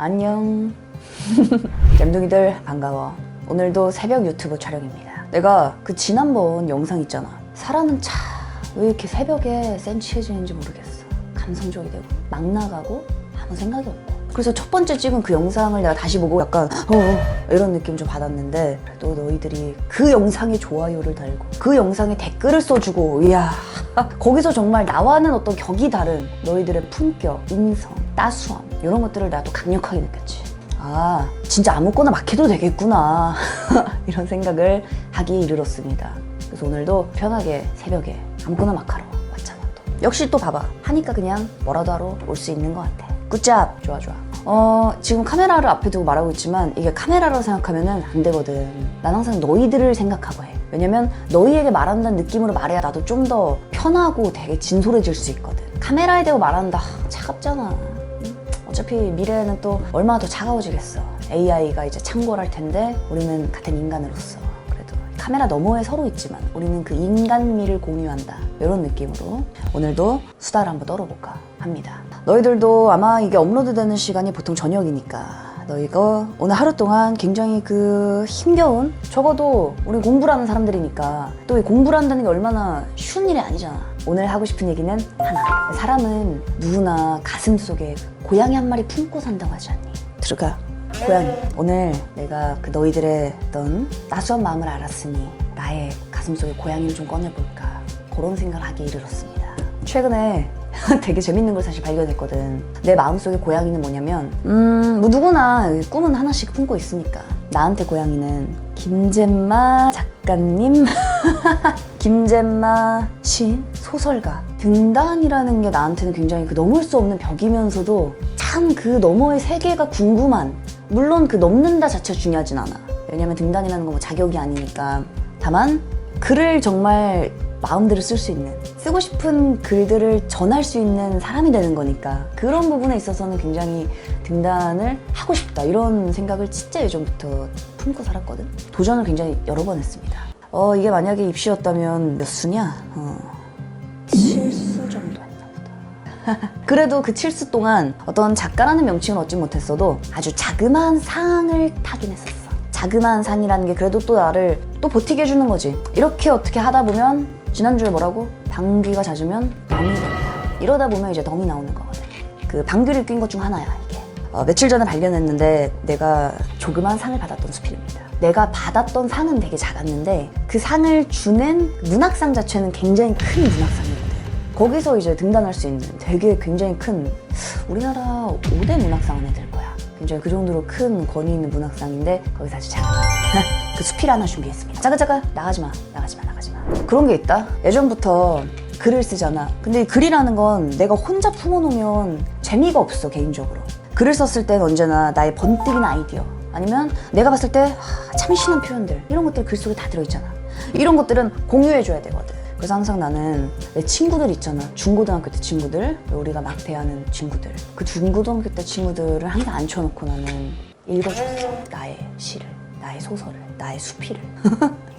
안녕. 잼둥이들 반가워. 오늘도 새벽 유튜브 촬영입니다. 내가 그 지난번 영상 있잖아. 사람은 참 왜 이렇게 새벽에 센치해지는지 모르겠어. 감성적이 되고 막 나가고 아무 생각이 없고. 그래서 첫 번째 찍은 그 영상을 내가 다시 보고 약간 이런 느낌 좀 받았는데, 또 너희들이 그 영상에 좋아요를 달고 그 영상에 댓글을 써주고, 이야 거기서 정말 나와는 어떤 격이 다른 너희들의 품격, 인성, 따스함, 이런 것들을 나도 강력하게 느꼈지. 아, 진짜 아무거나 막 해도 되겠구나 이런 생각을 하기 이르렀습니다. 그래서 오늘도 편하게 새벽에 아무거나 막 하러 왔잖아. 또 역시 또 봐봐, 하니까 그냥 뭐라도 하러 올 수 있는 것 같아. 굿잡. 좋아. 지금 카메라를 앞에 두고 말하고 있지만 이게 카메라라고 생각하면은 안 되거든. 난 항상 너희들을 생각하고 해. 왜냐면 너희에게 말한다는 느낌으로 말해야 나도 좀 더 편하고 되게 진솔해질 수 있거든. 카메라에 대고 말한다, 차갑잖아. 어차피 미래에는 또 얼마나 더 차가워지겠어. AI가 이제 창궐할 텐데 우리는 같은 인간으로서 그래도 카메라 너머에 서로 있지만 우리는 그 인간미를 공유한다, 이런 느낌으로 오늘도 수다를 한번 떨어볼까 합니다. 너희들도 아마 이게 업로드되는 시간이 보통 저녁이니까 너희가 오늘 하루 동안 굉장히 그 힘겨운, 적어도 우리 공부를 하는 사람들이니까 또 이 공부를 한다는 게 얼마나 쉬운 일이 아니잖아. 오늘 하고 싶은 얘기는 하나. 사람은 누구나 가슴속에 고양이 한 마리 품고 산다고 하지 않니? 들어가. 고양이. 오늘 내가 그 너희들의 어떤 따스한 마음을 알았으니 나의 가슴속에 고양이를 좀 꺼내볼까, 그런 생각을 하기 이르렀습니다. 최근에 되게 재밌는 걸 사실 발견했거든. 내 마음속에 고양이는 뭐냐면 뭐 누구나 꿈은 하나씩 품고 있으니까 나한테 고양이는 김잼마 작가님 김잼마 시인, 소설가, 등단이라는 게 나한테는 굉장히 그 넘을 수 없는 벽이면서도 참 그 너머의 세계가 궁금한, 물론 그 넘는다 자체가 중요하진 않아. 왜냐면 등단이라는 건 뭐 자격이 아니니까. 다만 글을 정말 마음대로 쓸 수 있는, 쓰고 싶은 글들을 전할 수 있는 사람이 되는 거니까 그런 부분에 있어서는 굉장히 등단을 하고 싶다, 이런 생각을 진짜 예전부터 품고 살았거든. 도전을 굉장히 여러 번 했습니다. 이게 만약에 입시였다면 몇 수냐? 7수 정도 했나 보다. 그래도 그 7수 동안 어떤 작가라는 명칭을 얻지 못했어도 아주 자그마한 상을 타긴 했었어. 자그마한 상이라는 게 그래도 또 나를 또 버티게 해주는 거지. 이렇게 어떻게 하다 보면, 지난주에 뭐라고? 방귀가 잦으면 덩이 된다. 이러다 보면 이제 덩이 나오는 거거든. 그 방귀를 낀 것 중 하나야 이게. 며칠 전에 발견했는데 내가 조그만 상을 받았던 수필입니다. 내가 받았던 상은 되게 작았는데 그 상을 주는 문학상 자체는 굉장히 큰 문학상이거든. 거기서 이제 등단할 수 있는 되게 굉장히 큰, 우리나라 5대 문학상 안에 들 거야. 굉장히 그 정도로 큰 권위 있는 문학상인데 거기서 아주 작은 그 수필 하나 준비했습니다. 잠깐 나가지마. 그런 게 있다. 예전부터 글을 쓰잖아. 근데 글이라는 건 내가 혼자 품어놓으면 재미가 없어, 개인적으로. 글을 썼을 땐 언제나 나의 번뜩이는 아이디어, 아니면 내가 봤을 때 참신한 표현들, 이런 것들 글 속에 다 들어있잖아. 이런 것들은 공유해줘야 되거든. 그래서 항상 나는 내 친구들 있잖아. 중고등학교 때 친구들, 우리가 막 대하는 친구들, 그 중고등학교 때 친구들을 항상 앉혀놓고 나는 읽어줬어. 나의 시를, 나의 소설을, 나의 수필을.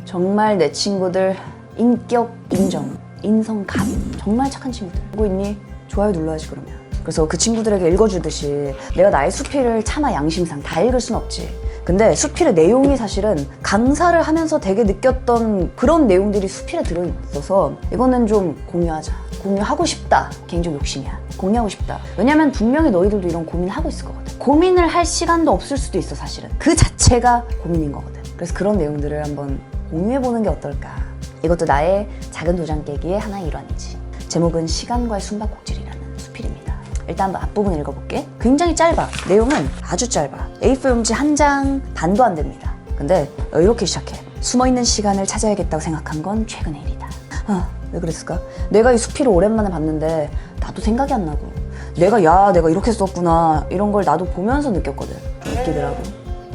정말 내 친구들 인격 인정, 인성 감, 정말 착한 친구들. 보고 있니? 좋아요 눌러야지 그러면. 그래서 그 친구들에게 읽어주듯이 내가 나의 수필을 차마 양심상 다 읽을 순 없지. 근데 수필의 내용이 사실은 강사를 하면서 되게 느꼈던 그런 내용들이 수필에 들어있어서 이거는 좀 공유하자. 공유하고 싶다. 개인적 욕심이야. 공유하고 싶다. 왜냐면 분명히 너희들도 이런 고민을 하고 있을 거거든. 고민을 할 시간도 없을 수도 있어. 사실은 그 자체가 고민인 거거든. 그래서 그런 내용들을 한번 공유해보는 게 어떨까. 이것도 나의 작은 도장 깨기의 하나의 일환이지. 제목은 시간과의 숨바꼭질이라는 수필입니다. 일단 앞부분 읽어볼게. 굉장히 짧아. 내용은 아주 짧아. A4 용지 한 장 반도 안 됩니다. 근데 이렇게 시작해. 숨어있는 시간을 찾아야겠다고 생각한 건 최근의 일이다. 왜 그랬을까? 내가 이 수필을 오랜만에 봤는데 나도 생각이 안 나고, 내가 이렇게 썼구나, 이런 걸 나도 보면서 느꼈거든. 느끼더라고.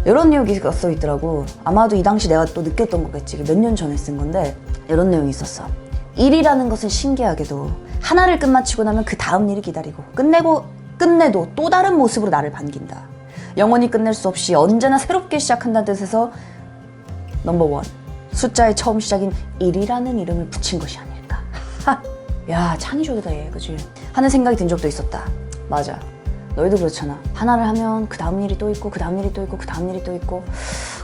이런 내용이 써 있더라고. 아마도 이 당시 내가 또 느꼈던 거겠지. 몇 년 전에 쓴 건데 이런 내용이 있었어. 일이라는 것은 신기하게도 하나를 끝마치고 나면 그 다음 일이 기다리고, 끝내도 또 다른 모습으로 나를 반긴다. 영원히 끝낼 수 없이 언제나 새롭게 시작한다는 뜻에서 넘버 1, 숫자의 처음 시작인 1이라는 이름을 붙인 것이 아닐까. 야, 창의적이다 얘, 그치? 하는 생각이 든 적도 있었다. 맞아. 너희도 그렇잖아. 하나를 하면 그 다음 일이 또 있고 그 다음 일이 또 있고 그 다음 일이 또 있고.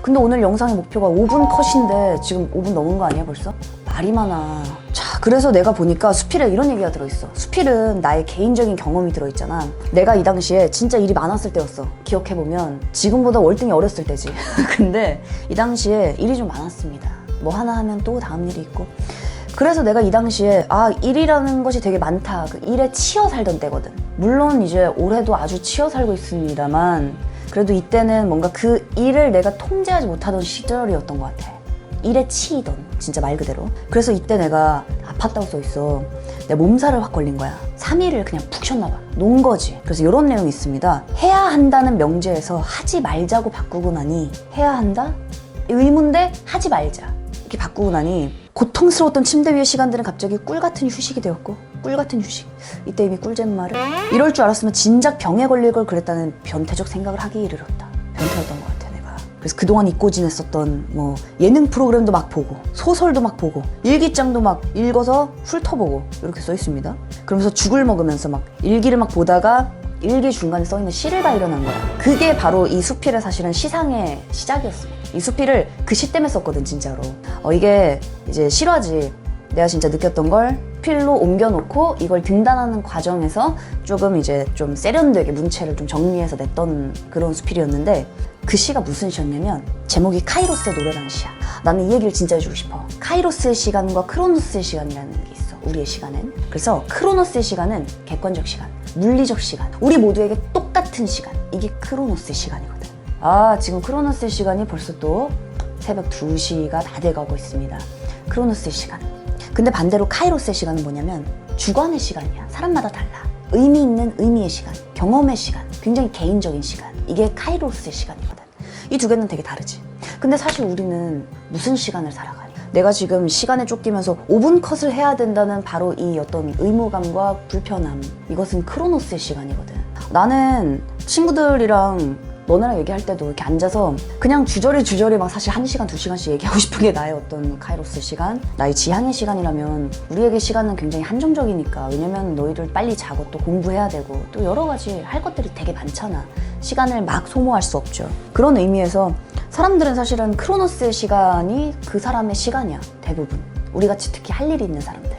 근데 오늘 영상의 목표가 5분 컷인데 지금 5분 넘은 거 아니야 벌써? 말이 많아. 자, 그래서 내가 보니까 수필에 이런 얘기가 들어있어. 수필은 나의 개인적인 경험이 들어있잖아. 내가 이 당시에 진짜 일이 많았을 때였어. 기억해보면 지금보다 월등히 어렸을 때지. 근데 이 당시에 일이 좀 많았습니다. 뭐 하나 하면 또 다음 일이 있고. 그래서 내가 이 당시에 일이라는 것이 되게 많다. 그 일에 치여 살던 때거든. 물론 이제 올해도 아주 치여 살고 있습니다만 그래도 이때는 뭔가 그 일을 내가 통제하지 못하던 시절이었던 것 같아. 일에 치이던, 진짜 말 그대로. 그래서 이때 내가 아팠다고 써있어. 내 몸살을 확 걸린 거야. 3일을 그냥 푹 쉬었나 봐. 논 거지. 그래서 이런 내용이 있습니다. 해야 한다는 명제에서 하지 말자고 바꾸고 나니 해야 한다? 의문대 하지 말자. 이렇게 바꾸고 나니 고통스러웠던 침대 위의 시간들은 갑자기 꿀같은 휴식이 되었고 꿀같은 휴식. 이때 이미 꿀잼말을 이럴 줄 알았으면 진작 병에 걸릴 걸 그랬다는 변태적 생각을 하기 이르렀다. 변태였던 것 같아 내가. 그래서 그동안 잊고 지냈었던 뭐 예능 프로그램도 막 보고 소설도 막 보고 일기장도 막 읽어서 훑어보고 이렇게 써 있습니다. 그러면서 죽을 먹으면서 막 일기를 막 보다가 일기 중간에 써있는 시를 발견한 거야. 그게 바로 이 수필의 사실은 시상의 시작이었습니다. 이 수필을 그 시 때문에 썼거든 진짜로. 이게 이제 실화지. 내가 진짜 느꼈던 걸 필로 옮겨놓고 이걸 등단하는 과정에서 조금 이제 좀 세련되게 문체를 좀 정리해서 냈던 그런 수필이었는데 그 시가 무슨 시였냐면 제목이 카이로스의 노래라는 시야. 나는 이 얘기를 진짜 해주고 싶어. 카이로스의 시간과 크로노스의 시간이라는 게 있어. 우리의 시간은. 그래서 크로노스의 시간은 객관적 시간, 물리적 시간, 우리 모두에게 똑같은 시간. 이게 크로노스의 시간이거든. 지금 크로노스의 시간이 벌써 또 새벽 2시가 다 돼가고 있습니다. 크로노스의 시간. 근데 반대로 카이로스의 시간은 뭐냐면 주관의 시간이야. 사람마다 달라. 의미 있는 의미의 시간, 경험의 시간, 굉장히 개인적인 시간. 이게 카이로스의 시간이거든. 이 두 개는 되게 다르지. 근데 사실 우리는 무슨 시간을 살아가니? 내가 지금 시간에 쫓기면서 5분 컷을 해야 된다는 바로 이 어떤 의무감과 불편함. 이것은 크로노스의 시간이거든. 나는 친구들이랑 너네랑 얘기할 때도 이렇게 앉아서 그냥 주저리 막 사실 1시간, 2시간씩 얘기하고 싶은 게 나의 어떤 카이로스 시간, 나의 지향의 시간이라면 우리에게 시간은 굉장히 한정적이니까. 왜냐면 너희들 빨리 자고 또 공부해야 되고 또 여러 가지 할 것들이 되게 많잖아. 시간을 막 소모할 수 없죠. 그런 의미에서 사람들은 사실은 크로노스의 시간이 그 사람의 시간이야. 대부분. 우리같이 특히 할 일이 있는 사람들.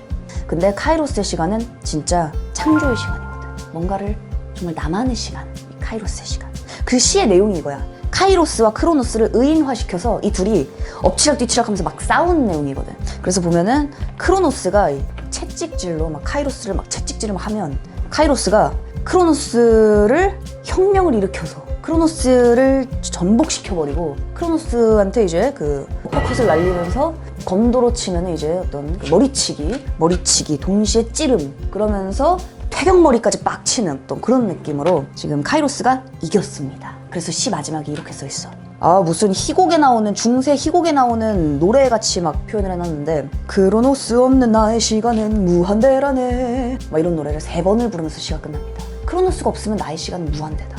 근데 카이로스의 시간은 진짜 창조의 시간이거든. 뭔가를 정말 나만의 시간. 이 카이로스의 시간. 그 시의 내용이 이거야. 카이로스와 크로노스를 의인화시켜서 이 둘이 엎치락 뒤치락 하면서 막 싸우는 내용이거든. 그래서 보면은 크로노스가 채찍질로 막 카이로스를 막 채찍질을 막 하면 카이로스가 크로노스를 혁명을 일으켜서 크로노스를 전복시켜버리고 크로노스한테 이제 그 포커스를 날리면서 검도로 치면 이제 어떤 머리치기 동시에 찌름 그러면서 태경머리까지 빡 치는 어떤 그런 느낌으로 지금 카이로스가 이겼습니다. 그래서 시 마지막에 이렇게 써있어. 무슨 희곡에 나오는 중세 희곡에 나오는 노래같이 막 표현을 해놨는데 크로노스 없는 나의 시간은 무한대라네 막 이런 노래를 3번을 부르면서 시가 끝납니다. 크로노스가 없으면 나의 시간은 무한대다.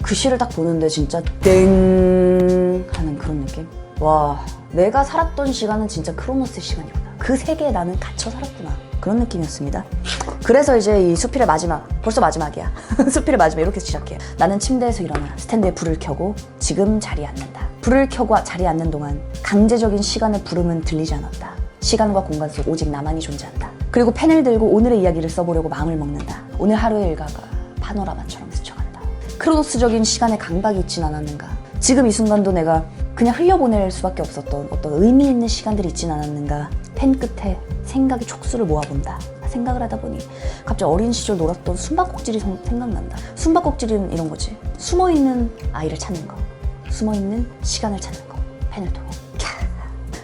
그 시를 딱 보는데 진짜 땡 하는 그런 느낌. 와, 내가 살았던 시간은 진짜 크로노스의 시간이구나. 그 세계에 나는 갇혀 살았구나. 그런 느낌이었습니다. 그래서 이제 이 수필의 마지막, 벌써 마지막이야. 수필의 마지막 이렇게 시작해. 나는 침대에서 일어나 스탠드에 불을 켜고 지금 자리에 앉는다. 불을 켜고 자리에 앉는 동안 강제적인 시간의 부름은 들리지 않았다. 시간과 공간 속 오직 나만이 존재한다. 그리고 펜을 들고 오늘의 이야기를 써보려고 마음을 먹는다. 오늘 하루의 일과가 파노라마처럼 스쳐간다. 크로노스적인 시간의 강박이 있진 않았는가. 지금 이 순간도 내가 그냥 흘려보낼 수밖에 없었던 어떤 의미 있는 시간들이 있진 않았는가. 펜 끝에 생각의 촉수를 모아본다. 생각을 하다 보니 갑자기 어린 시절 놀았던 숨바꼭질이 생각난다. 숨바꼭질은 이런 거지. 숨어있는 아이를 찾는 거. 숨어있는 시간을 찾는 거. 펜을 통해.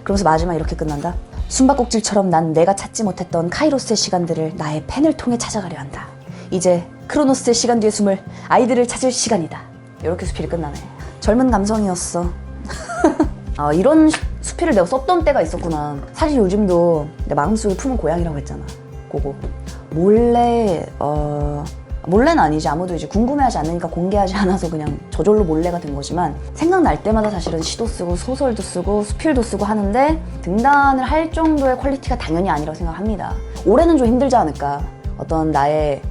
그러면서 마지막 이렇게 끝난다. 숨바꼭질처럼 난 내가 찾지 못했던 카이로스의 시간들을 나의 펜을 통해 찾아가려 한다. 이제 크로노스의 시간 뒤에 숨을 아이들을 찾을 시간이다. 이렇게 수필이 끝나네. 젊은 감성이었어. 이런 수필을 내가 썼던 때가 있었구나. 사실 요즘도 내 마음속에 품은 고양이라고 했잖아. 그거 몰래는 아니지. 아무도 이제 궁금해하지 않으니까 공개하지 않아서 그냥 저절로 몰래가 된 거지만 생각날 때마다 사실은 시도 쓰고 소설도 쓰고 수필도 쓰고 하는데 등단을 할 정도의 퀄리티가 당연히 아니라고 생각합니다. 올해는 좀 힘들지 않을까. 어떤 나의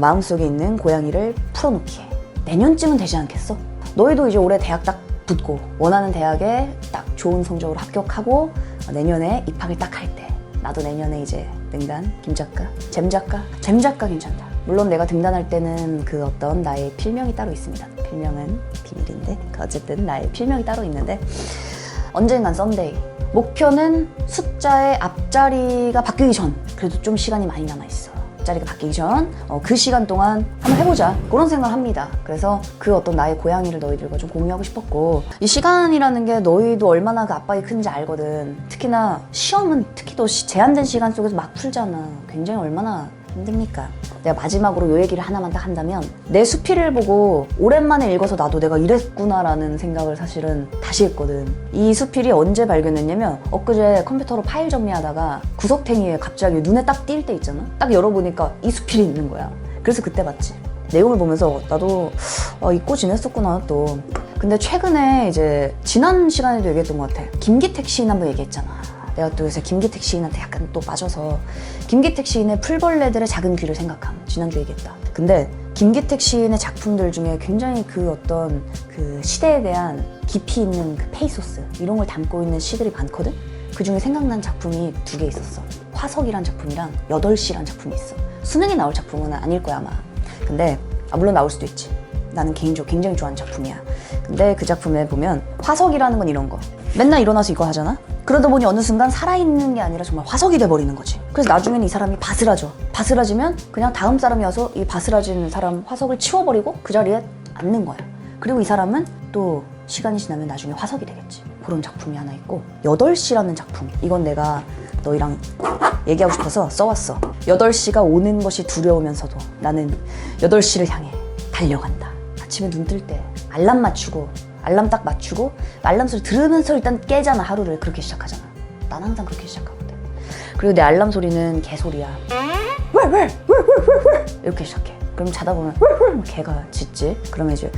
마음속에 있는 고양이를 풀어놓기에 내년쯤은 되지 않겠어? 너희도 이제 올해 대학 딱 붙고 원하는 대학에 딱 좋은 성적으로 합격하고 내년에 입학을 딱 할 때 나도 내년에 이제 등단, 김작가, 잼작가 괜찮다. 물론 내가 등단할 때는 그 어떤 나의 필명이 따로 있습니다. 필명은 비밀인데 어쨌든 나의 필명이 따로 있는데 언젠간 썸데이 목표는 숫자의 앞자리가 바뀌기 전 그래도 좀 시간이 많이 남아있어. 앞자리가 바뀌기 전 그 시간 동안 한번 해보자 그런 생각을 합니다. 그래서 그 어떤 나의 고양이를 너희들과 좀 공유하고 싶었고 이 시간이라는 게 너희도 얼마나 그 압박이 큰지 알거든. 특히나 시험은 특히 또 제한된 시간 속에서 막 풀잖아. 굉장히 얼마나 힘듭니까? 내가 마지막으로 요 얘기를 하나만 딱 한다면 내 수필을 보고 오랜만에 읽어서 나도 내가 이랬구나라는 생각을 사실은 다시 했거든. 이 수필이 언제 발견했냐면 엊그제 컴퓨터로 파일 정리하다가 구석탱이에 갑자기 눈에 딱 띌 때 있잖아? 딱 열어보니까 이 수필이 있는 거야. 그래서 그때 봤지. 내용을 보면서 나도 잊고 지냈었구나 또. 근데 최근에 이제 지난 시간에도 얘기했던 것 같아. 김기택 시인 한번 얘기했잖아. 내가 또 요새 김기택 시인한테 약간 또 빠져서 김기택 시인의 풀벌레들의 작은 귀를 생각함 지난주에 얘기했다. 근데 김기택 시인의 작품들 중에 굉장히 그 어떤 그 시대에 대한 깊이 있는 그 페이소스 이런 걸 담고 있는 시들이 많거든? 그 중에 생각난 작품이 2개 있었어. 화석이란 작품이랑 8시란 작품이 있어. 수능에 나올 작품은 아닐 거야 아마. 근데 물론 나올 수도 있지. 나는 개인적으로 굉장히 좋아하는 작품이야. 근데 그 작품에 보면 화석이라는 건 이런 거. 맨날 일어나서 이거 하잖아? 그러다 보니 어느 순간 살아있는 게 아니라 정말 화석이 돼버리는 거지. 그래서 나중에는 이 사람이 바스라져. 바스라지면 그냥 다음 사람이 와서 이 바스라진 사람 화석을 치워버리고 그 자리에 앉는 거야. 그리고 이 사람은 또 시간이 지나면 나중에 화석이 되겠지. 그런 작품이 하나 있고 8시라는 작품. 이건 내가 너희랑 얘기하고 싶어서 써왔어. 8시가 오는 것이 두려우면서도 나는 8시를 향해 달려간다. 아침에 눈 뜰 때 알람 맞추고 알람 딱 맞추고 알람 소리 들으면서 일단 깨잖아. 하루를 그렇게 시작하잖아. 난 항상 그렇게 시작하거든. 그리고 내 알람 소리는 개소리야. 왜 이렇게 시작해. 그럼 자다 보면 개가 짖지. 그러면 이제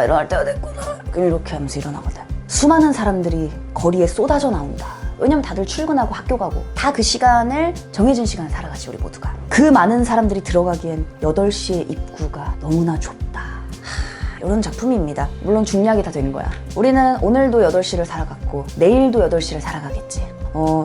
일어날 때가 됐구나. 그럼 이렇게 하면서 일어나거든. 수많은 사람들이 거리에 쏟아져 나온다. 왜냐면 다들 출근하고 학교 가고 다 그 시간을 정해진 시간을 살아가지 우리 모두가. 그 많은 사람들이 들어가기엔 8시의 입구가 너무나 좁다. 이런 작품입니다. 물론 중략이 다 된 거야. 우리는 오늘도 8시를 살아갔고 내일도 8시를 살아가겠지.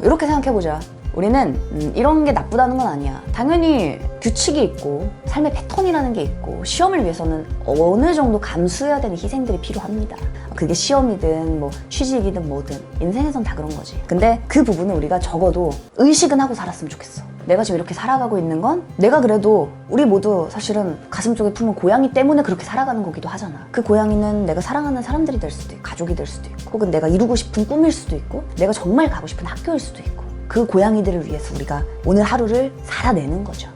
이렇게 생각해보자. 우리는 이런 게 나쁘다는 건 아니야. 당연히 규칙이 있고 삶의 패턴이라는 게 있고 시험을 위해서는 어느 정도 감수해야 되는 희생들이 필요합니다. 그게 시험이든 뭐 취직이든 뭐든 인생에선 다 그런 거지. 근데 그 부분은 우리가 적어도 의식은 하고 살았으면 좋겠어. 내가 지금 이렇게 살아가고 있는 건 내가 그래도 우리 모두 사실은 가슴속에 품은 고양이 때문에 그렇게 살아가는 거기도 하잖아. 그 고양이는 내가 사랑하는 사람들이 될 수도 있고 가족이 될 수도 있고 혹은 내가 이루고 싶은 꿈일 수도 있고 내가 정말 가고 싶은 학교일 수도 있고 그 고양이들을 위해서 우리가 오늘 하루를 살아내는 거죠.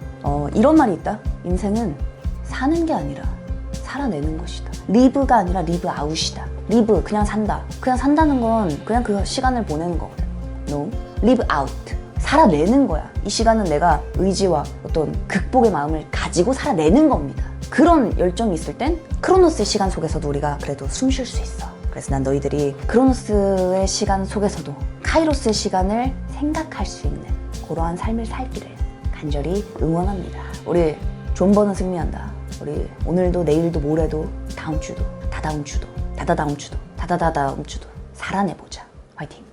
이런 말이 있다. 인생은 사는 게 아니라 살아내는 것이다. 리브가 아니라 리브 아웃이다. 리브 그냥 산다. 그냥 산다는 건 그냥 그 시간을 보내는 거거든. No, live out. 살아내는 거야. 이 시간은 내가 의지와 어떤 극복의 마음을 가지고 살아내는 겁니다. 그런 열정이 있을 땐 크로노스의 시간 속에서도 우리가 그래도 숨 쉴 수 있어. 그래서 난 너희들이 크로노스의 시간 속에서도 카이로스의 시간을 생각할 수 있는 그러한 삶을 살기를 간절히 응원합니다. 우리 존버는 승리한다. 우리 오늘도 내일도 모레도 다음 주도 다다음 주도 다다다음 주도 다다다다음 주도 살아내보자. 화이팅!